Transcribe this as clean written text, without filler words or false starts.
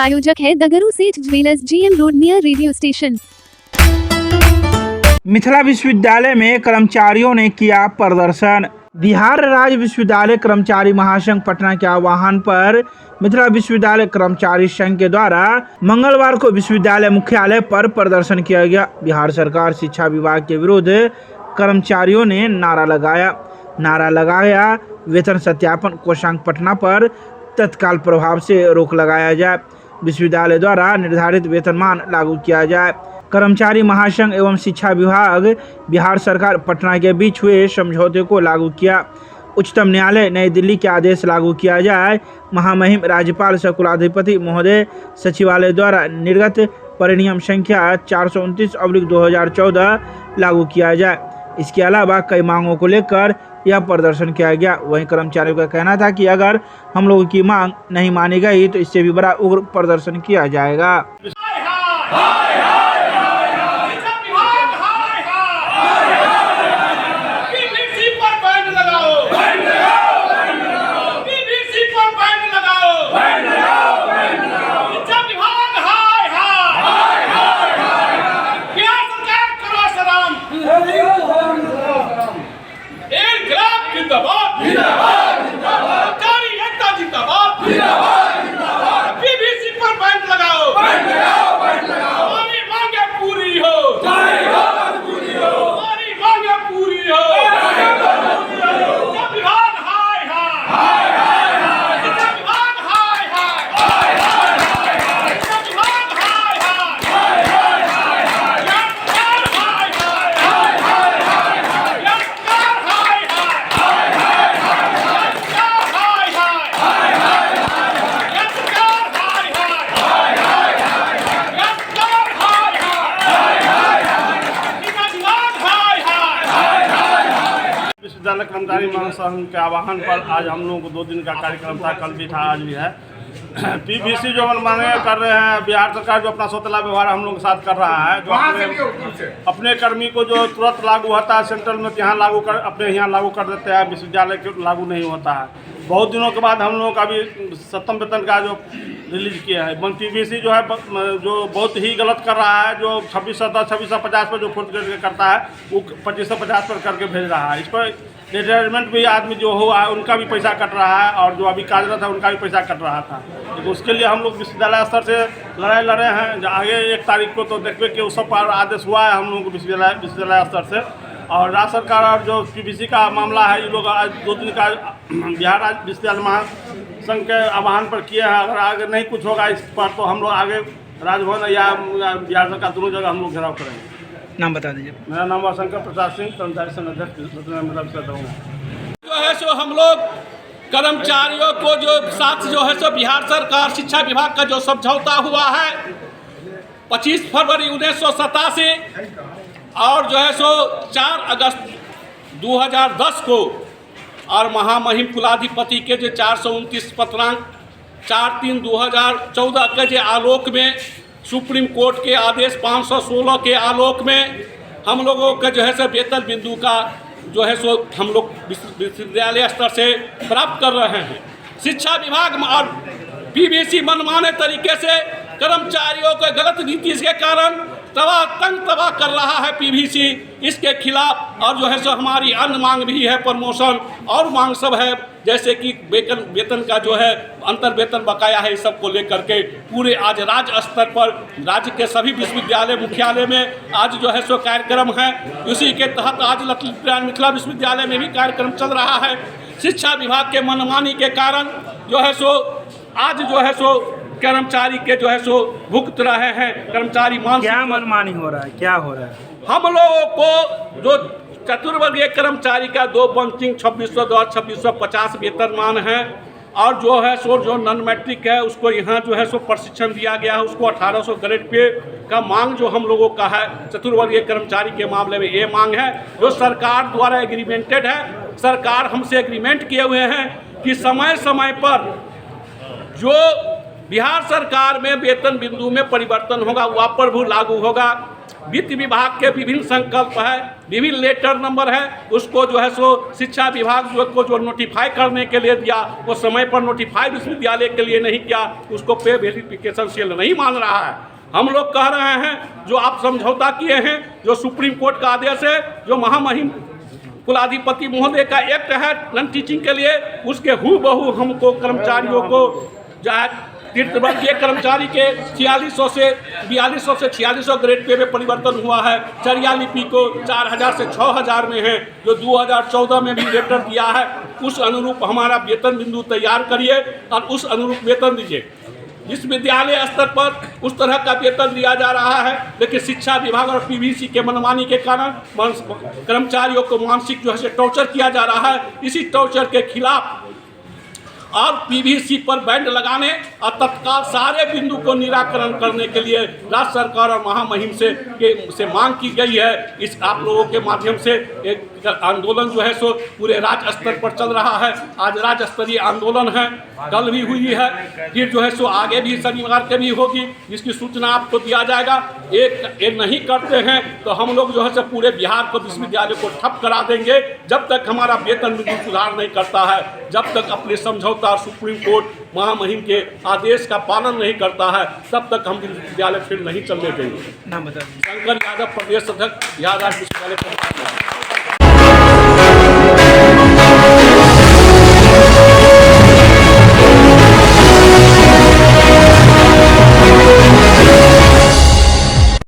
प्रायोजक है दगरू सेठ jewellers, GM road near radio station. Mithila विश्वविद्यालय में कर्मचारियों ने किया प्रदर्शन। बिहार राज्य विश्वविद्यालय कर्मचारी महासंघ पटना के आह्वान पर मिथिला विश्वविद्यालय कर्मचारी संघ के द्वारा मंगलवार को विश्वविद्यालय मुख्यालय पर प्रदर्शन किया गया। बिहार सरकार शिक्षा विभाग के विरुद्ध कर्मचारियों ने नारा लगाया वेतन सत्यापन कोषांग पटना पर तत्काल प्रभाव से रोक लगाया जाए, विश्वविद्यालय द्वारा निर्धारित वेतनमान लागू किया जाए। कर्मचारी महासंघ एवं शिक्षा विभाग बिहार सरकार पटना के बीच हुए समझौते को लागू किया। उच्चतम न्यायालय नई दिल्ली के आदेश लागू किया जाए। महामहिम राज्यपाल सह कुलाधिपति महोदय सचिवालय द्वारा निर्गत परिनियम संख्या 429/2014 लागू किया जाए। इसके अलावा कई मांगों को लेकर यह प्रदर्शन किया गया। वहीं कर्मचारियों का कहना था कि अगर हम लोगों की मांग नहीं मानी गई तो इससे भी बड़ा उग्र प्रदर्शन किया जाएगा। विश्वविद्यालय कर्मचारी महासंघ के आह्वान पर आज हम लोगों को 2 दिन का कार्यक्रम था, कल भी था, आज भी है। पीबीसी जो मनमानी कर रहे हैं, बिहार सरकार जो अपना सौतेला व्यवहार हम लोगों के साथ कर रहा है, जो अपने कर्मी को जो तुरंत लागू होता है सेंट्रल में यहाँ लागू कर देते हैं, विश्वविद्यालय के लागू नहीं होता है। बहुत दिनों के बाद हम लोगों का भी 7वें वेतन का जो रिलीज किया है। पीबीसी जो है जो बहुत ही गलत कर रहा है, जो 2650 पर जो फोर्थ ग्रेड करता है वो 2550 पर करके भेज रहा है। इस पर रिटायरमेंट भी आदमी जो हुआ है उनका भी पैसा कट रहा है और जो अभी कार्यरत है उनका भी पैसा कट रहा था। तो उसके लिए हम लोग विश्वविद्यालय स्तर से लड़ाई लड़े हैं। आगे 1 तारीख को तो देखते कि उस सब पर आदेश हुआ है हम लोग को विश्वविद्यालय स्तर से। और राज्य सरकार और जो पीबीसी का मामला है, ये लोग आज 2 दिन का बिहार राज्य विश्वविद्यालय महासंघ के आह्वान पर किए हैं। अगर आगे नहीं कुछ होगा इस पर तो हम लोग आगे राजभवन या बिहार सरकार दोनों जगह हम लोग घेराव करेंगे। नाम बता दीजिए। मेरा नाम शंकर प्रसाद सिंह, कर्मचारी संघ अध्यक्ष जो है सो हम लोग कर्मचारियों को जो साथ जो है सो बिहार सरकार शिक्षा विभाग का जो समझौता हुआ है 25 फरवरी 1987 और जो है सो 4 अगस्त 2010 को और महामहिम कुलाधिपति के जो 429 पत्रांक 4/3/2014 के जो आलोक में सुप्रीम कोर्ट के आदेश 516 के आलोक में हम लोगों का जो है सो वेतन बिंदु का जो है सो हम लोग विश्वविद्यालय स्तर से प्राप्त कर रहे हैं। शिक्षा विभाग और पीबीसी मनमाने तरीके से कर्मचारियों के गलत नीति के कारण तबाह कर रहा है पीबीसी। इसके खिलाफ और जो है सो हमारी अन्य मांग भी है, प्रमोशन और मांग सब है, जैसे कि वेतन का जो है अंतर वेतन बकाया है, इस सब को लेकर के पूरे आज राज्य स्तर पर राज्य के सभी विश्वविद्यालय मुख्यालय में आज जो है सो कार्यक्रम है। उसी के तहत आज मिथिला विश्वविद्यालय में भी कार्यक्रम चल रहा है। शिक्षा विभाग के मनमानी के कारण जो है सो आज जो है सो कर्मचारी के जो है सो भुगत रहे हैं। कर्मचारी क्या मनमानी हो रहा है, क्या हो रहा है? हम लोगों को जो चतुर्वर्गीय कर्मचारी का 2 बंचिंग 2650 वेतनमान है और जो है सो जो नॉन मैट्रिक है उसको यहाँ जो है सो प्रशिक्षण दिया गया है, उसको 1800 ग्रेड पे का मांग जो हम लोगों का है चतुर्वर्गीय कर्मचारी के मामले में ये मांग है जो सरकार द्वारा एग्रीमेंटेड है। सरकार हमसे एग्रीमेंट किए हुए हैं कि समय समय पर जो बिहार सरकार में वेतन बिंदु में परिवर्तन होगा वहाँ पर भी लागू होगा। वित्त विभाग के विभिन्न संकल्प है, विभिन्न लेटर नंबर है, उसको जो है सो शिक्षा विभाग को जो नोटिफाई करने के लिए दिया, वो समय पर नोटिफाई विश्वविद्यालय के लिए नहीं किया, उसको पे वेरिफिकेशन सेल नहीं मान रहा है। हम लोग कह रहे हैं जो आप समझौता किए हैं, जो सुप्रीम कोर्ट का आदेश है, जो महामहिम कुलाधिपति महोदय का एक्ट है नॉन टीचिंग के लिए, उसके हूबहू हमको कर्मचारियों को जो है तृतीयवर्गीय कर्मचारी के 4600 से 4200 से 4600 ग्रेड पे में परिवर्तन हुआ है। चर्या लिपि को 4000 से 6000 में है, जो 2014 में भी लेटर दिया है। उस अनुरूप हमारा वेतन बिंदु तैयार करिए और उस अनुरूप वेतन दीजिए। इस विद्यालय स्तर पर उस तरह का वेतन दिया जा रहा है, लेकिन शिक्षा विभाग और पीवीसी के मनमानी के कारण कर्मचारियों को मानसिक जो है टॉर्चर किया जा रहा है। इसी टॉर्चर के खिलाफ और पीवीसी पर बैंड लगाने और तत्काल सारे बिंदु को निराकरण करने के लिए राज्य सरकार और महामहिम से मांग की गई है। इस आप लोगों के माध्यम से एक आंदोलन जो है सो पूरे राज्य स्तर पर चल रहा है। आज राज्य स्तरीय आंदोलन है, कल भी हुई है, फिर जो है सो आगे भी शनिवार के भी होगी, जिसकी सूचना आपको दिया जाएगा। एक नहीं करते हैं तो हम लोग जो है सो पूरे बिहार को विश्वविद्यालय को ठप करा देंगे। जब तक हमारा वेतन बिंदु सुधार नहीं करता है, जब तक अपने समझौता सुप्रीम कोर्ट महामहिम के आदेश का पालन नहीं करता है, तब तक हम विश्वविद्यालय फिर नहीं चलने देंगे। शंकर यादव, प्रदेश अध्यक्ष, बिहार राज्य विश्वविद्यालय।